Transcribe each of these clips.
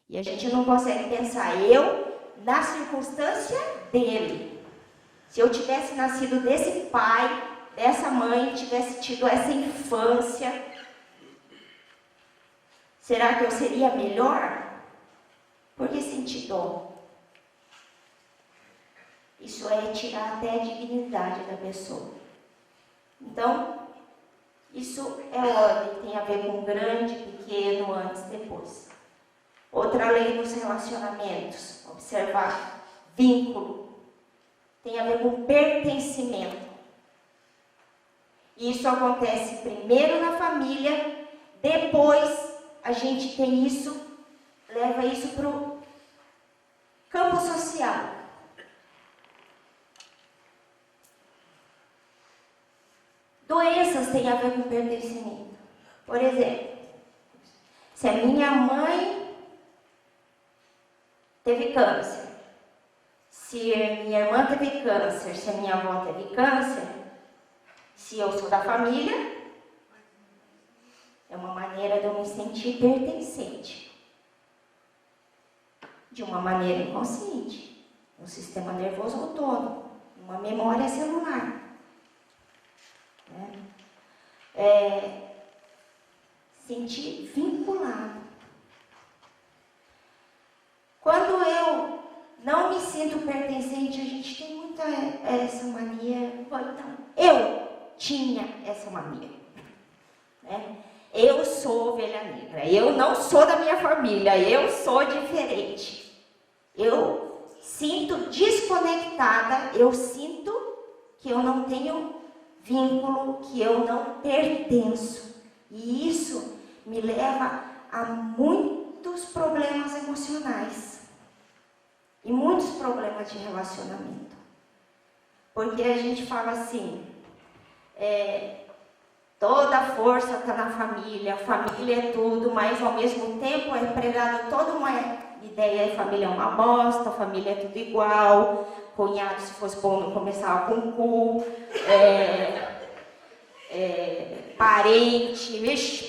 E a gente não consegue pensar, eu, na circunstância dele. Se eu tivesse nascido desse pai, dessa mãe, tivesse tido essa infância, será que eu seria melhor? Por que sentir dó? Isso é tirar até a dignidade da pessoa. Então, isso é ordem, tem a ver com grande, pequeno, antes, depois. Outra lei nos relacionamentos, observar vínculo, tem a ver com pertencimento. E isso acontece primeiro na família, depois a gente tem isso, leva isso para o campo social. Doenças têm a ver com pertencimento. Por exemplo, se a minha mãe teve câncer, se a minha irmã teve câncer, se a minha avó teve câncer, se eu sou da família, é uma maneira de eu me sentir pertencente. De uma maneira inconsciente, no sistema nervoso autônomo, uma memória celular. Sentir vinculado. Quando eu não me sinto pertencente, a gente tem muita essa mania. Então, eu tinha essa mania. Eu sou ovelha negra, eu não sou da minha família, eu sou diferente. Eu sinto desconectada, eu sinto que eu não tenho vínculo, que eu não pertenço. E isso me leva a muitos problemas emocionais e muitos problemas de relacionamento. Porque a gente fala assim, toda a força está na família, a família é tudo, mas ao mesmo tempo é pregado toda uma ideia de família é uma bosta, família é tudo igual, cunhado se fosse bom não começava com cu,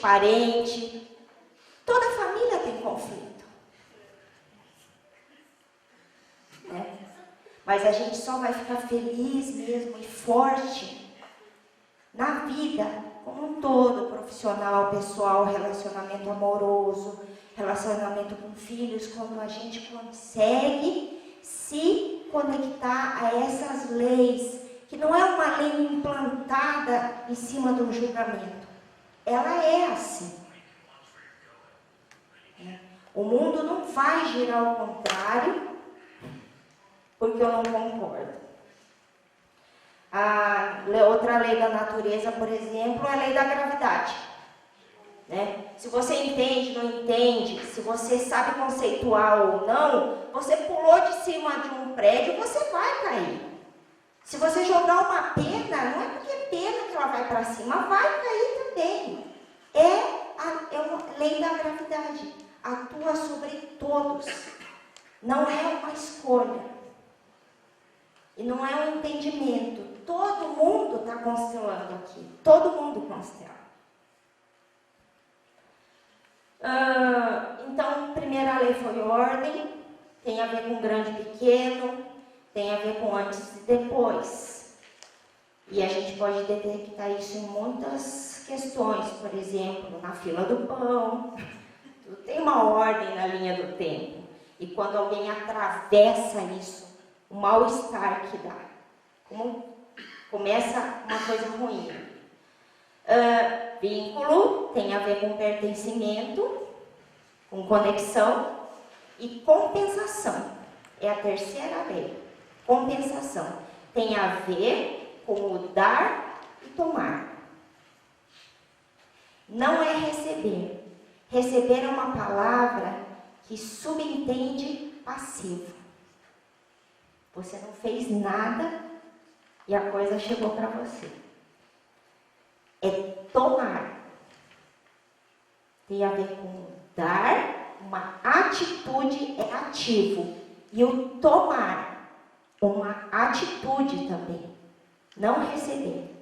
parente, toda família tem conflito. Mas a gente só vai ficar feliz mesmo e forte na vida como um todo, profissional, pessoal, relacionamento amoroso, relacionamento com filhos, quando a gente consegue se conectar a essas leis, que não é uma lei implantada em cima de um julgamento. Ela é assim. O mundo não vai girar ao contrário, porque eu não concordo. Outra lei da natureza, por exemplo, é a lei da gravidade. Se você entende, não entende, se você sabe conceituar ou não, você pulou de cima de um prédio, você vai cair. Se você jogar uma pena, não é porque é pena que ela vai para cima, vai cair também. É uma lei da gravidade, atua sobre todos. Não é uma escolha. E não é um entendimento. Todo mundo está constelando aqui. Todo mundo constela. Então, primeira lei foi ordem. Tem a ver com grande e pequeno. Tem a ver com antes e depois. E a gente pode detectar isso em muitas questões. Por exemplo, na fila do pão. Tudo tem uma ordem na linha do tempo. E quando alguém atravessa isso, o mal-estar que dá. Como começa uma coisa ruim. Vínculo tem a ver com pertencimento, com conexão e compensação. É a terceira lei. Compensação. Tem a ver com o dar e tomar. Não é receber. Receber é uma palavra que subentende passivo. Você não fez nada e a coisa chegou para você. É tomar. Tem a ver com dar, uma atitude é ativo. E o tomar, uma atitude também. Não receber.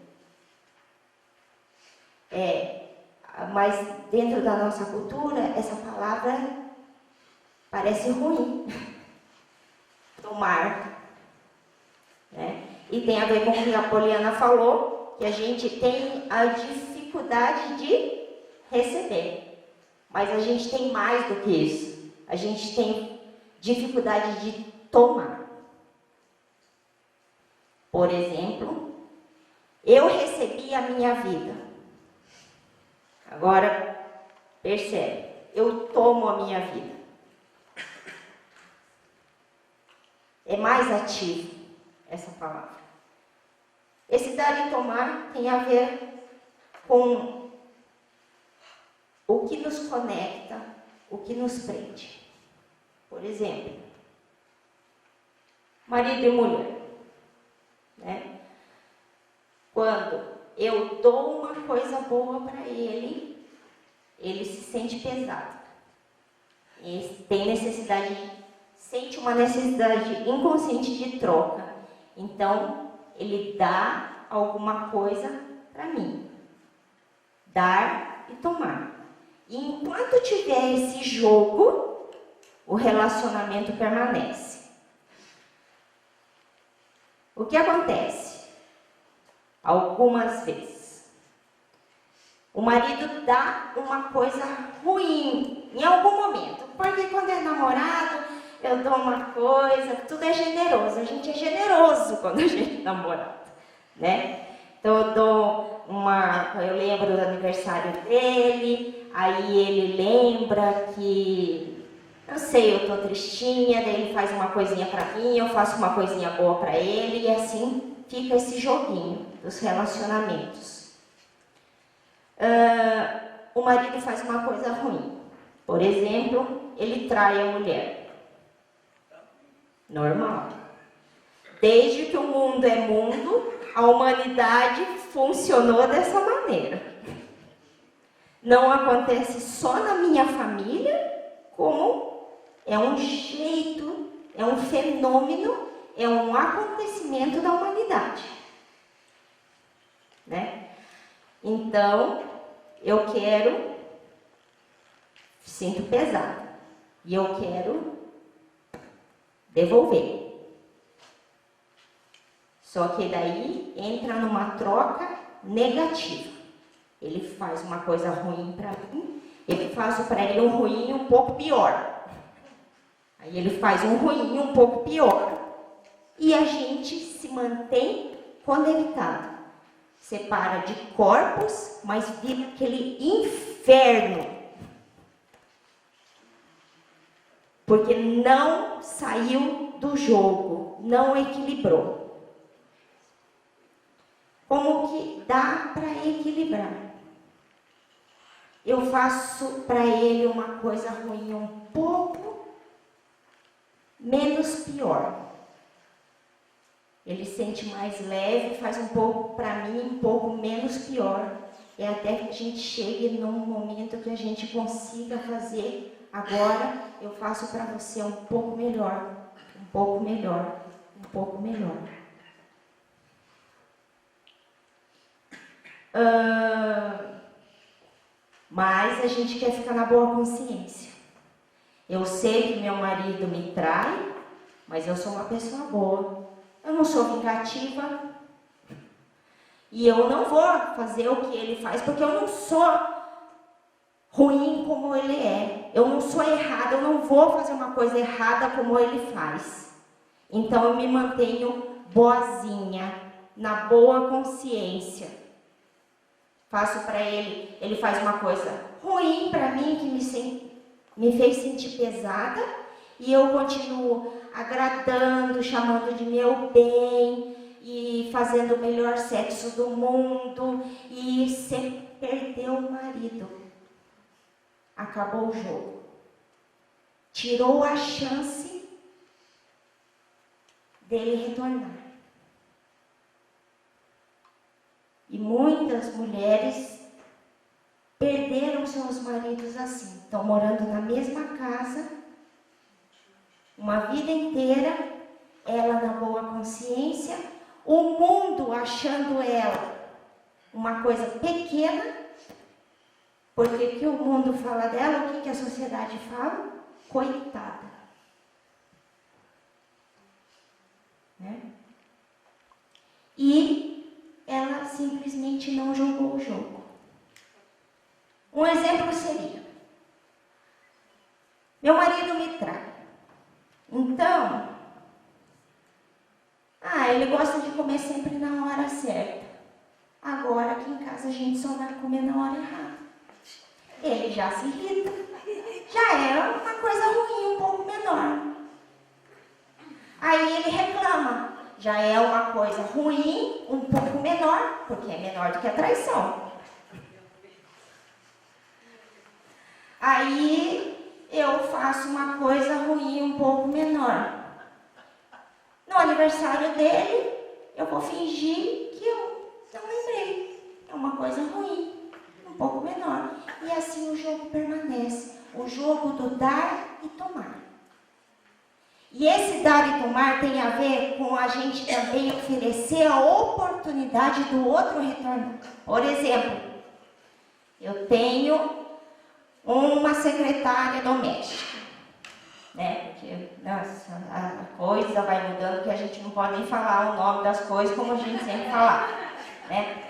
Mas dentro da nossa cultura, essa palavra Parece ruim. Tomar. Né? E tem a ver com o que a Poliana falou, que a gente tem a dificuldade de receber. Mas a gente tem mais do que isso. A gente tem dificuldade de tomar. Por exemplo, eu recebi a minha vida. Agora, percebe, eu tomo a minha vida. É mais ativo essa palavra. Esse dar e tomar tem a ver com o que nos conecta, o que nos prende. Por exemplo, marido e mulher. Né? Quando eu dou uma coisa boa para ele, ele se sente pesado. Ele tem sente uma necessidade inconsciente de troca. Então, ele dá alguma coisa para mim. Dar e tomar. E enquanto tiver esse jogo, o relacionamento permanece. O que acontece? Algumas vezes, o marido dá uma coisa ruim em algum momento. Porque quando é namorado, eu dou uma coisa, tudo é generoso. A gente é generoso quando a gente é namorado, né? Então eu lembro do aniversário dele, aí ele lembra que, não sei, eu tô tristinha, daí ele faz uma coisinha pra mim, eu faço uma coisinha boa pra ele, e assim fica esse joguinho dos relacionamentos. O marido faz uma coisa ruim. Por exemplo, ele trai a mulher. Normal. Desde que o mundo é mundo, a humanidade funcionou dessa maneira. Não acontece só na minha família, como é um jeito, é um fenômeno, é um acontecimento da humanidade. Né? Então, eu sinto pesado, e eu quero devolver. Só que daí entra numa troca negativa. Ele faz uma coisa ruim para mim, eu faço para ele um ruim um pouco pior. Aí ele faz um ruim um pouco pior. E a gente se mantém conectado. Separa de corpos, mas vira aquele inferno. Porque não saiu do jogo, não equilibrou. Como que dá para equilibrar? Eu faço para ele uma coisa ruim um pouco menos pior. Ele sente mais leve, faz um pouco para mim, um pouco menos pior. E até que a gente chegue num momento que a gente consiga fazer. Agora eu faço para você um pouco melhor, um pouco melhor, um pouco melhor. Mas a gente quer ficar na boa consciência. Eu sei que meu marido me trai, mas eu sou uma pessoa boa. Eu não sou vingativa. E eu não vou fazer o que ele faz, porque eu não sou ruim como ele é. Eu não sou errada, eu não vou fazer uma coisa errada como ele faz. Então eu me mantenho boazinha, na boa consciência. Faço para ele, ele faz uma coisa ruim para mim, que me fez sentir pesada, e eu continuo agradando, chamando de meu bem, e fazendo o melhor sexo do mundo, e sem perder o marido. Acabou o jogo. Tirou a chance dele retornar. E muitas mulheres perderam seus maridos assim. Estão morando na mesma casa, uma vida inteira, ela na boa consciência, o mundo achando ela uma coisa pequena, porque o que o mundo fala dela, o que a sociedade fala? coitada. Né? E ela simplesmente não jogou o jogo. Um exemplo seria: meu marido me trai. Então, ele gosta de comer sempre na hora certa. Agora aqui em casa a gente só vai comer na hora errada. Ele já se irrita. Já é uma coisa ruim, um pouco menor. Aí ele reclama. Já é uma coisa ruim, um pouco menor, porque é menor do que a traição. Aí eu faço uma coisa ruim, um pouco menor. No aniversário dele, eu vou fingir que eu não lembrei. É uma coisa ruim, um pouco menor. E assim o jogo permanece. O jogo do dar e tomar. E esse dar e tomar tem a ver com a gente também oferecer a oportunidade do outro retornar. Por exemplo, eu tenho uma secretária doméstica, né? Porque, nossa, a coisa vai mudando, que a gente não pode nem falar o nome das coisas como a gente sempre fala, né?